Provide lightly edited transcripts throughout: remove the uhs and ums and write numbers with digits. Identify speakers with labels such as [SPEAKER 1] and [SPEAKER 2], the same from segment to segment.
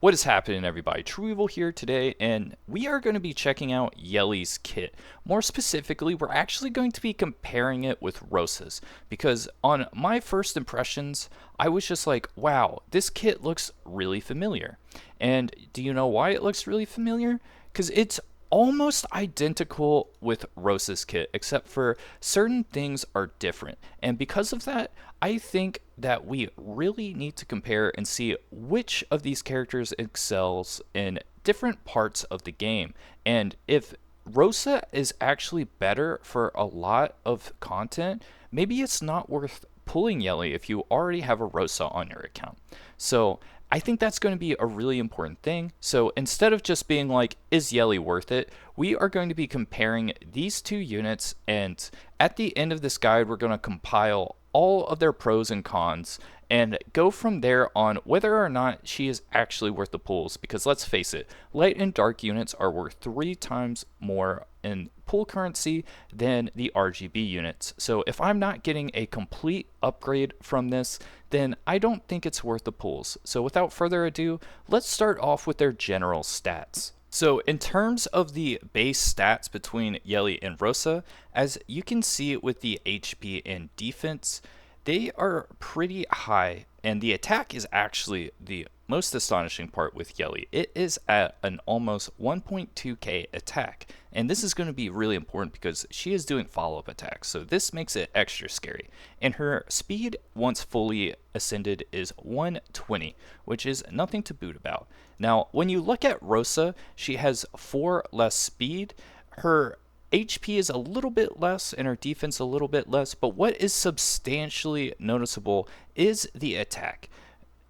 [SPEAKER 1] What is happening, everybody? trueeevil here today, and we are going to be checking out Yeli's kit. More specifically, we're actually going to be comparing it with Rosa's, because on my first impressions, I was just like, wow, this kit looks really familiar. And do you know why it looks really familiar? Because it's almost identical with Rosa's kit, except for certain things are different. And because of that, I think that we really need to compare and see which of these characters excels in different parts of the game. And if Rosa is actually better for a lot of content, maybe it's not worth pulling Yeli if you already have a Rosa on your account. So I think that's going to be a really important thing. So instead of just being like, is Yeli worth it? We are going to be comparing these two units, and at the end of this guide, we're going to compile all of their pros and cons and go from there on whether or not she is actually worth the pulls. Because let's face it, light and dark units are worth 3 times more in pool currency than the RGB units. So if I'm not getting a complete upgrade from this, then I don't think it's worth the pulls. So without further ado, let's start off with their general stats. So in terms of the base stats between Yeli and Rosa, as you can see with the HP and defense, they are pretty high, and the attack is actually the most astonishing part with Yeli. It is at an almost 1.2k attack, and this is going to be really important because she is doing follow-up attacks, so this makes it extra scary. And her speed, once fully ascended, is 120, which is nothing to boot about. Now, when you look at Rosa, she has 4 less speed. Her HP is a little bit less and her defense a little bit less, but what is substantially noticeable is the attack.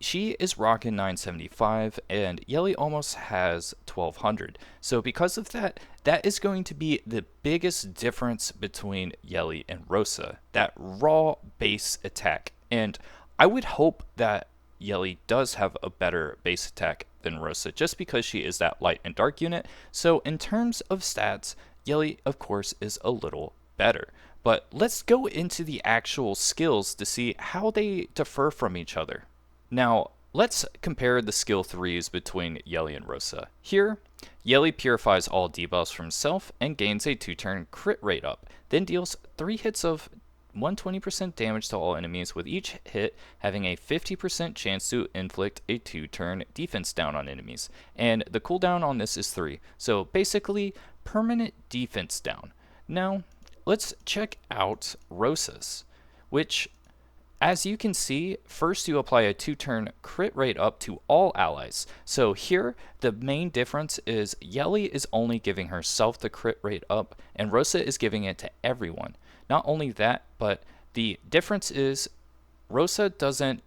[SPEAKER 1] She is rocking 975 and Yeli almost has 1200. So because of that, that is going to be the biggest difference between Yeli and Rosa, that raw base attack. And I would hope that Yeli does have a better base attack than Rosa just because she is that light and dark unit. So in terms of stats, Yeli, of course, is a little better. But let's go into the actual skills to see how they differ from each other. Now, let's compare the skill 3s between Yeli and Rosa. Here, Yeli purifies all debuffs from self and gains a 2-turn crit rate up, then deals 3 hits of 120% damage to all enemies, with each hit having a 50% chance to inflict a 2-turn defense down on enemies. And the cooldown on this is 3, so basically permanent defense down. Now, let's check out Rosa's, which, as you can see, first you apply a 2-turn crit rate up to all allies. So here, the main difference is Yeli is only giving herself the crit rate up, and Rosa is giving it to everyone. Not only that, but the difference is Rosa doesn't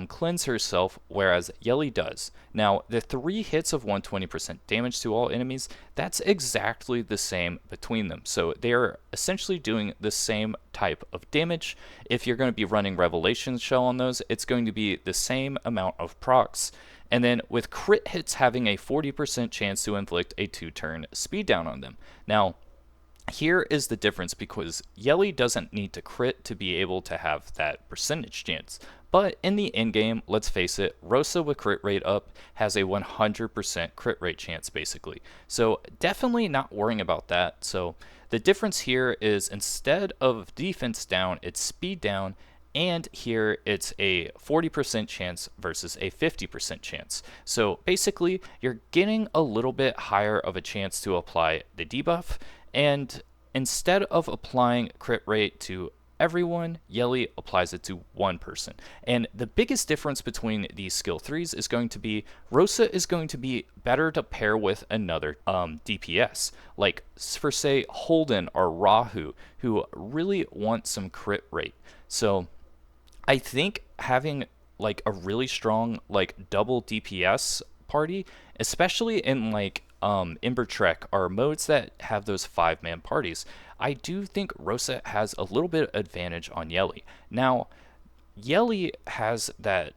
[SPEAKER 1] cleanse herself, whereas Yeli does. Now, the 3 hits of 120% damage to all enemies, that's exactly the same between them. So they are essentially doing the same type of damage. If you're going to be running Revelation Shell on those, it's going to be the same amount of procs. And then with crit hits having a 40% chance to inflict a 2-turn speed down on them. Now, here is the difference, because Yeli doesn't need to crit to be able to have that percentage chance. But in the end game, let's face it, Rosa with crit rate up has a 100% crit rate chance basically. So definitely not worrying about that. So the difference here is instead of defense down, it's speed down. And here it's a 40% chance versus a 50% chance. So basically, you're getting a little bit higher of a chance to apply the debuff. And instead of applying crit rate to everyone, Yeli applies it to one person. And the biggest difference between these skill 3s is going to be Rosa is going to be better to pair with another DPS, like for say Holden or Rahu, who really want some crit rate. So I think having like a really strong like double DPS party, especially in like Ember Trek or modes that have those 5-man parties, I do think Rosa has a little bit of advantage on Yeli. Now, Yeli has that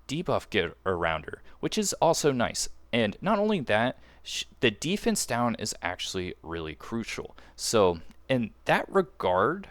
[SPEAKER 1] debuff get around her, which is also nice. And not only that, the defense down is actually really crucial. So in that regard,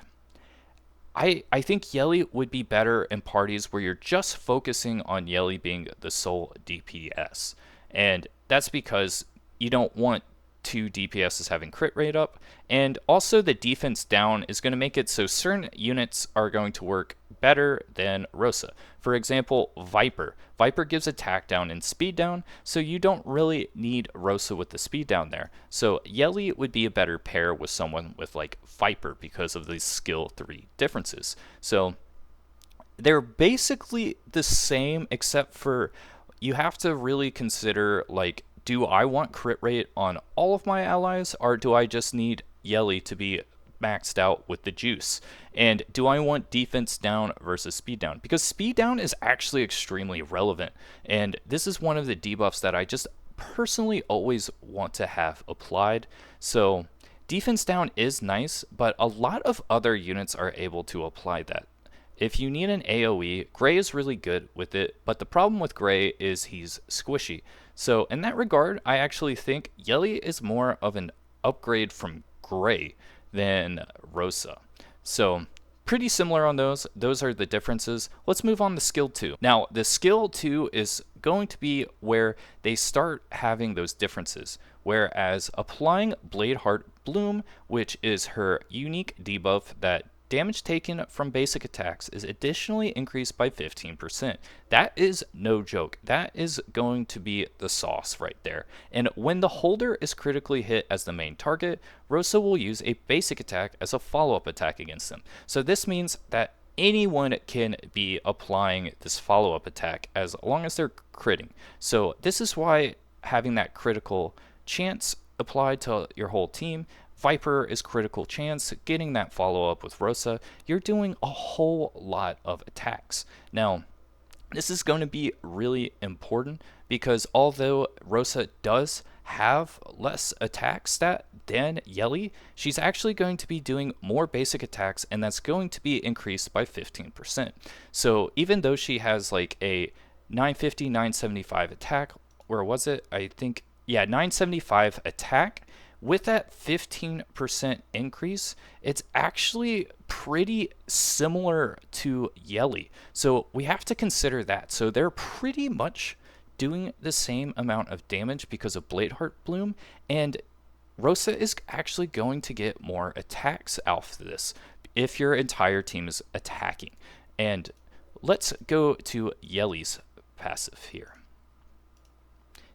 [SPEAKER 1] I think Yeli would be better in parties where you're just focusing on Yeli being the sole DPS. And that's because you don't want two DPSs having crit rate up. And also, the defense down is going to make it so certain units are going to work better than Rosa. For example, Viper. Viper gives attack down and speed down, so you don't really need Rosa with the speed down there. So Yeli would be a better pair with someone with like Viper because of these skill 3 differences. So they're basically the same, except for you have to really consider, like, do I want crit rate on all of my allies, or do I just need Yeli to be maxed out with the juice? And do I want defense down versus speed down? Because speed down is actually extremely relevant, and this is one of the debuffs that I just personally always want to have applied. So defense down is nice, but a lot of other units are able to apply that. If you need an AoE, Gray is really good with it, but the problem with Gray is he's squishy. So in that regard, I actually think Yeli is more of an upgrade from Gray than Rosa. So pretty similar on those. Those are the differences. Let's move on to skill 2. Now, the skill 2 is going to be where they start having those differences. Whereas applying Bladeheart Bloom, which is her unique debuff that damage taken from basic attacks is additionally increased by 15%. That is no joke. That is going to be the sauce right there. And when the holder is critically hit as the main target, Rosa will use a basic attack as a follow-up attack against them. So this means that anyone can be applying this follow-up attack as long as they're critting. So this is why having that critical chance applied to your whole team, Viper is critical chance, getting that follow-up with Rosa, you're doing a whole lot of attacks. Now, this is going to be really important because although Rosa does have less attack stat than Yeli, she's actually going to be doing more basic attacks, and that's going to be increased by 15%. So even though she has like a 950, 975 attack, where was it? I think, yeah, 975 attack, with that 15% increase, it's actually pretty similar to Yeli. So we have to consider that. So they're pretty much doing the same amount of damage because of Bladeheart Bloom, and Rosa is actually going to get more attacks out of this if your entire team is attacking. And let's go to Yeli's passive here.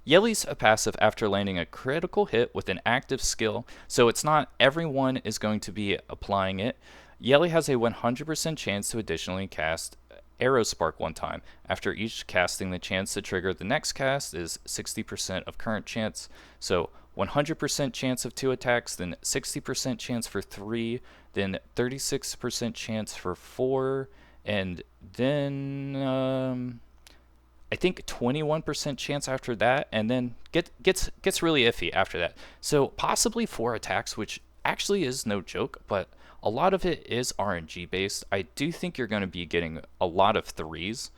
[SPEAKER 1] Yeli's a passive after landing a critical hit with an active skill, so it's not everyone is going to be applying it. Yeli has a 100% chance to additionally cast Arrow Spark one time. After each casting, the chance to trigger the next cast is 60% of current chance, so 100% chance of 2 attacks, then 60% chance for 3, then 36% chance for 4, and then I think 21% chance after that, and then gets really iffy after that. So possibly 4 attacks, which actually is no joke, but a lot of it is RNG based. I do think you're going to be getting a lot of 3s,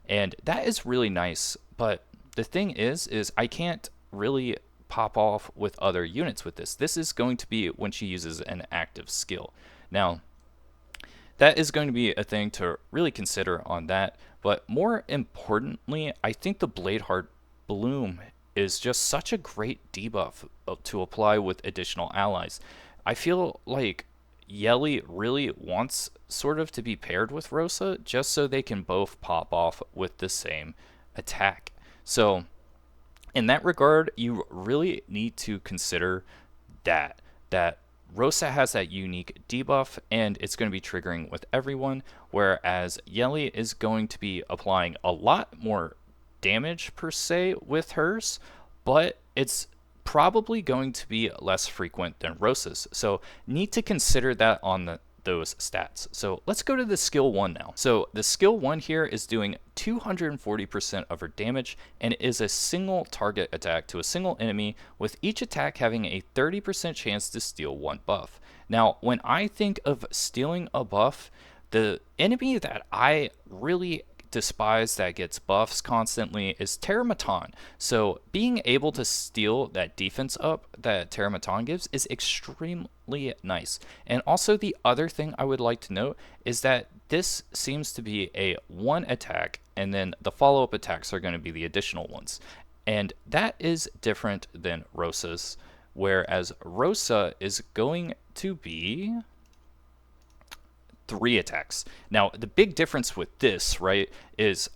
[SPEAKER 1] and that is really nice. But the thing is I can't really pop off with other units with this. This is going to be when she uses an active skill. Now, that is going to be a thing to really consider on that. But more importantly, I think the Bladeheart Bloom is just such a great debuff to apply with additional allies. I feel like Yeli really wants sort of to be paired with Rosa just so they can both pop off with the same attack. So in that regard, you really need to consider that Rosa has that unique debuff, and it's going to be triggering with everyone, whereas Yeli is going to be applying a lot more damage per se with hers, but it's probably going to be less frequent than Rosa's. So need to consider that on those stats. So let's go to the skill 1 now. So the skill 1 here is doing 240% of her damage, and it is a single target attack to a single enemy, with each attack having a 30% chance to steal 1 buff. Now, when I think of stealing a buff, the enemy that I really despise that gets buffs constantly is Terramaton. So being able to steal that defense up that Terramaton gives is extremely nice. And also the other thing I would like to note is that this seems to be a one attack, and then the follow-up attacks are going to be the additional ones. And that is different than Rosa's, whereas Rosa is going to be 3 attacks. Now, the big difference with this, right, is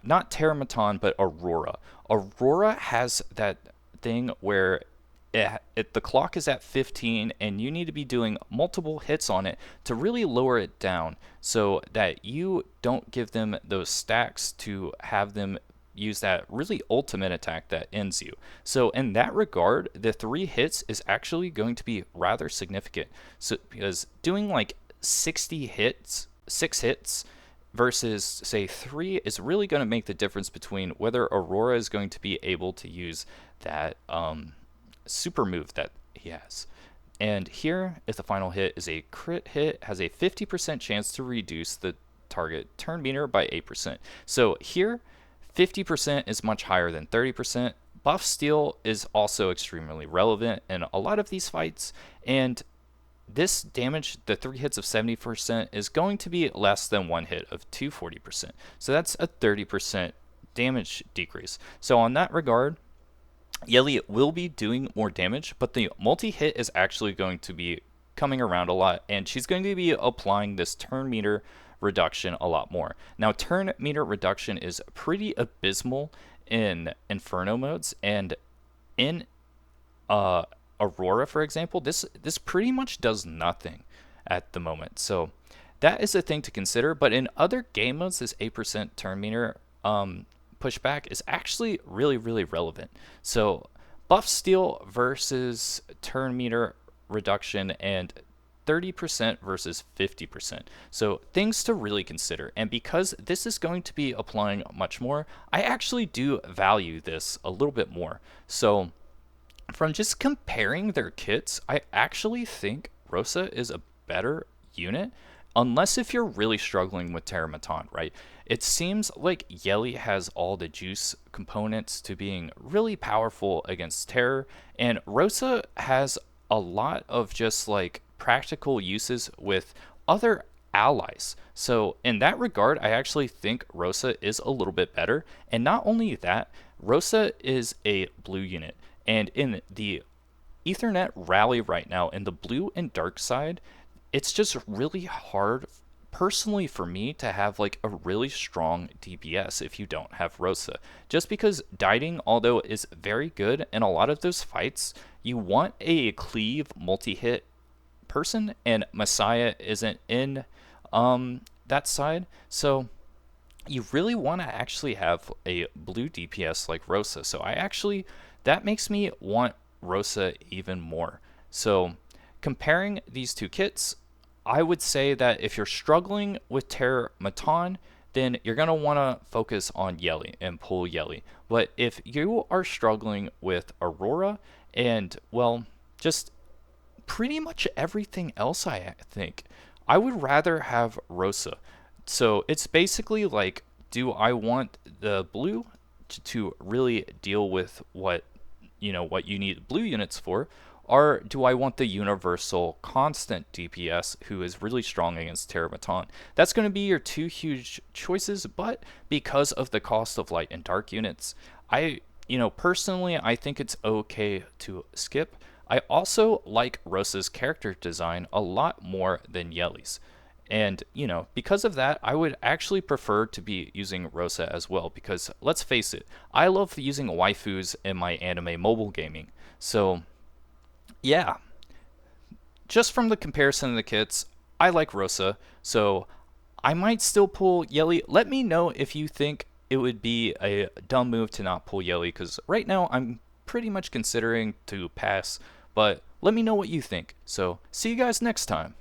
[SPEAKER 1] not Terramaton, but Aurora. Aurora has that thing where the clock is at 15 and you need to be doing multiple hits on it to really lower it down so that you don't give them those stacks to have them use that really ultimate attack that ends you. So in that regard, the 3 hits is actually going to be rather significant. So because doing like 60 hits, 6 hits versus say 3 is really going to make the difference between whether Aurora is going to be able to use that super move that he has. And here, if the final hit is a crit hit, has a 50% chance to reduce the target turn meter by 8%. So here, 50% is much higher than 30%. Buff steal is also extremely relevant in a lot of these fights, and this damage, the 3 hits of 70%, is going to be less than 1 hit of 240%. So that's a 30% damage decrease. So on that regard, Yeli will be doing more damage, but the multi-hit is actually going to be coming around a lot, and she's going to be applying this turn meter reduction a lot more. Now, turn meter reduction is pretty abysmal in Inferno modes, and in Aurora, for example, this pretty much does nothing at the moment. So that is a thing to consider, but in other game modes, this 8% turn meter pushback is actually really, really relevant. So buff steal versus turn meter reduction and 30% versus 50%. So things to really consider. And because this is going to be applying much more, I actually do value this a little bit more. So from just comparing their kits, I actually think Rosa is a better unit, unless if you're really struggling with Terramaton, right? It seems like Yeli has all the juice components to being really powerful against Terror, and Rosa has a lot of just like practical uses with other allies. So in that regard, I actually think Rosa is a little bit better. And not only that, Rosa is a blue unit. And in the Ethernet rally right now, in the blue and dark side, it's just really hard personally for me to have like a really strong DPS if you don't have Rosa. Just because dieting, although is very good in a lot of those fights, you want a cleave multi-hit person, and Messiah isn't in that side. So you really want to actually have a blue DPS like Rosa. So that makes me want Rosa even more. So comparing these two kits, I would say that if you're struggling with Terramaton, then you're going to want to focus on Yeli and pull Yeli. But if you are struggling with Aurora and, well, just pretty much everything else, I think, I would rather have Rosa. So it's basically like, do I want the blue to really deal with what you need blue units for, or do I want the universal constant DPS who is really strong against Terramaton? That's going to be your two huge choices, but because of the cost of light and dark units, personally, I think it's okay to skip. I also like Rosa's character design a lot more than Yeli's. And, because of that, I would actually prefer to be using Rosa as well, because let's face it, I love using waifus in my anime mobile gaming. So, yeah, just from the comparison of the kits, I like Rosa, so I might still pull Yeli. Let me know if you think it would be a dumb move to not pull Yeli, because right now I'm pretty much considering to pass, but let me know what you think. So, see you guys next time.